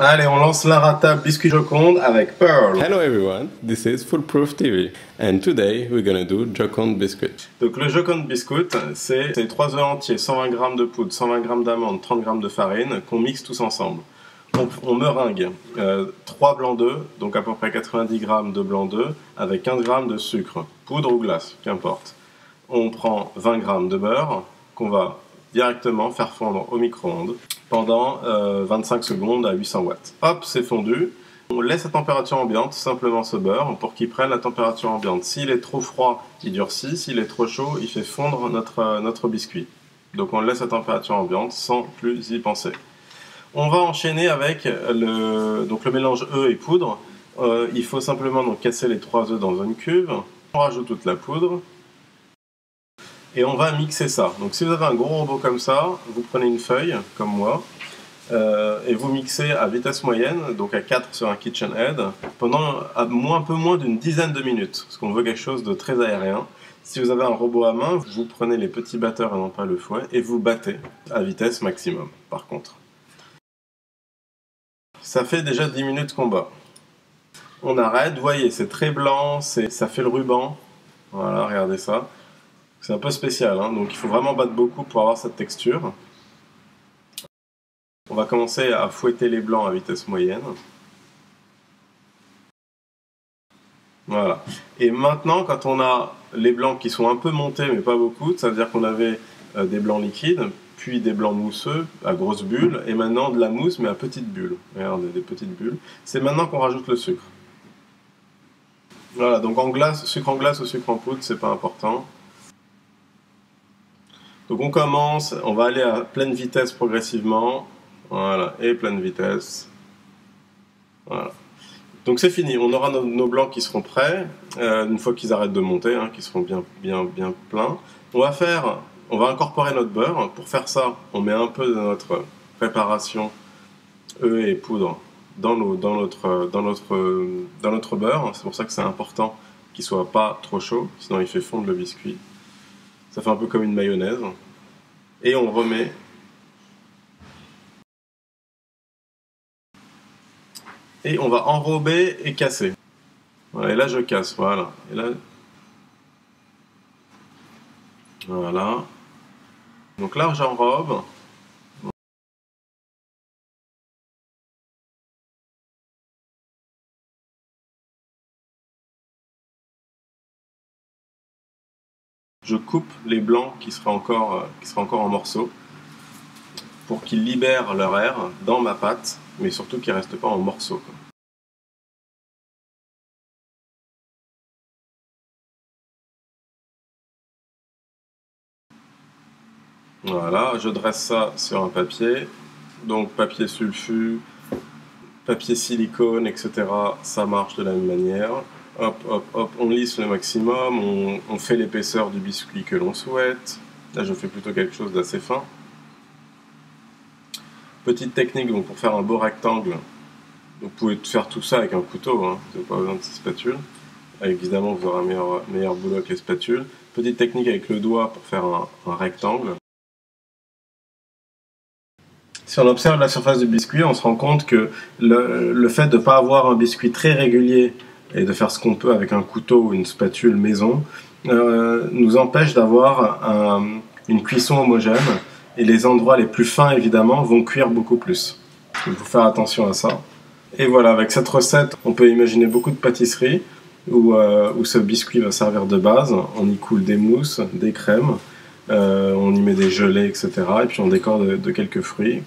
Allez, on lance l'inratable biscuit Joconde avec Pearl. Hello everyone, this is Foolproof TV and today we're gonna do Joconde biscuit. Donc le Joconde biscuit, c'est 3 œufs entiers, 120 g de poudre, 120 g d'amandes, 30 g de farine qu'on mixe tous ensemble. On meringue 3 blancs d'œufs, donc à peu près 90 g de blanc d'œufs avec 15 g de sucre, poudre ou glace, qu'importe. On prend 20 g de beurre qu'on va directement faire fondre au micro-ondes pendant 25 secondes à 800 watts. Hop, c'est fondu. On laisse à température ambiante simplement ce beurre pour qu'il prenne la température ambiante. S'il est trop froid, il durcit. S'il est trop chaud, il fait fondre notre biscuit. Donc on le laisse à température ambiante sans plus y penser. On va enchaîner avec le mélange œufs et poudre. Il faut simplement donc casser les 3 œufs dans une cuve. On rajoute toute la poudre. Et on va mixer ça. Donc si vous avez un gros robot comme ça, vous prenez une feuille, comme moi, et vous mixez à vitesse moyenne, donc à 4 sur un KitchenAid, pendant un peu moins d'une dizaine de minutes, parce qu'on veut quelque chose de très aérien. Si vous avez un robot à main, vous prenez les petits batteurs et non pas le fouet, et vous battez à vitesse maximum, par contre. Ça fait déjà 10 minutes qu'on bat. On arrête, vous voyez, c'est très blanc, ça fait le ruban. Voilà, regardez ça. C'est un peu spécial, hein, donc il faut vraiment battre beaucoup pour avoir cette texture. On va commencer à fouetter les blancs à vitesse moyenne. Voilà. Et maintenant, quand on a les blancs qui sont un peu montés, mais pas beaucoup, ça veut dire qu'on avait des blancs liquides, puis des blancs mousseux à grosses bulles, et maintenant de la mousse, mais à petites bulles. Regardez, des petites bulles. C'est maintenant qu'on rajoute le sucre. Voilà, donc sucre en glace ou sucre en poudre, c'est pas important. Donc on commence, on va aller à pleine vitesse progressivement, voilà, et pleine vitesse, voilà. Donc c'est fini, on aura nos blancs qui seront prêts, une fois qu'ils arrêtent de monter, hein, qui seront bien pleins. On va incorporer notre beurre. Pour faire ça, on met un peu de notre préparation œufs et poudre dans notre beurre. C'est pour ça que c'est important qu'il soit pas trop chaud, sinon il fait fondre le biscuit. Ça fait un peu comme une mayonnaise. Et on remet. Et on va enrober et casser. Voilà, et là je casse, voilà. Et là. Voilà. Donc là j'enrobe. Je coupe les blancs qui seraient encore en morceaux pour qu'ils libèrent leur air dans ma pâte, mais surtout qu'ils ne restent pas en morceaux. Voilà, je dresse ça sur un papier, donc papier sulfu, papier silicone, etc. Ça marche de la même manière. Hop, hop, hop, on lisse le maximum, on fait l'épaisseur du biscuit que l'on souhaite. Là, je fais plutôt quelque chose d'assez fin. Petite technique donc, pour faire un beau rectangle. Vous pouvez faire tout ça avec un couteau, hein. Vous n'avez pas besoin de ces spatules. Évidemment, vous aurez un meilleur boulot avec les spatules. Petite technique avec le doigt pour faire un rectangle. Si on observe la surface du biscuit, on se rend compte que le fait de ne pas avoir un biscuit très régulier et de faire ce qu'on peut avec un couteau ou une spatule maison, nous empêche d'avoir une cuisson homogène, et les endroits les plus fins évidemment vont cuire beaucoup plus. Il faut faire attention à ça. Et voilà, avec cette recette, on peut imaginer beaucoup de pâtisseries où ce biscuit va servir de base. On y coule des mousses, des crèmes, on y met des gelées, etc. Et puis on décore de quelques fruits.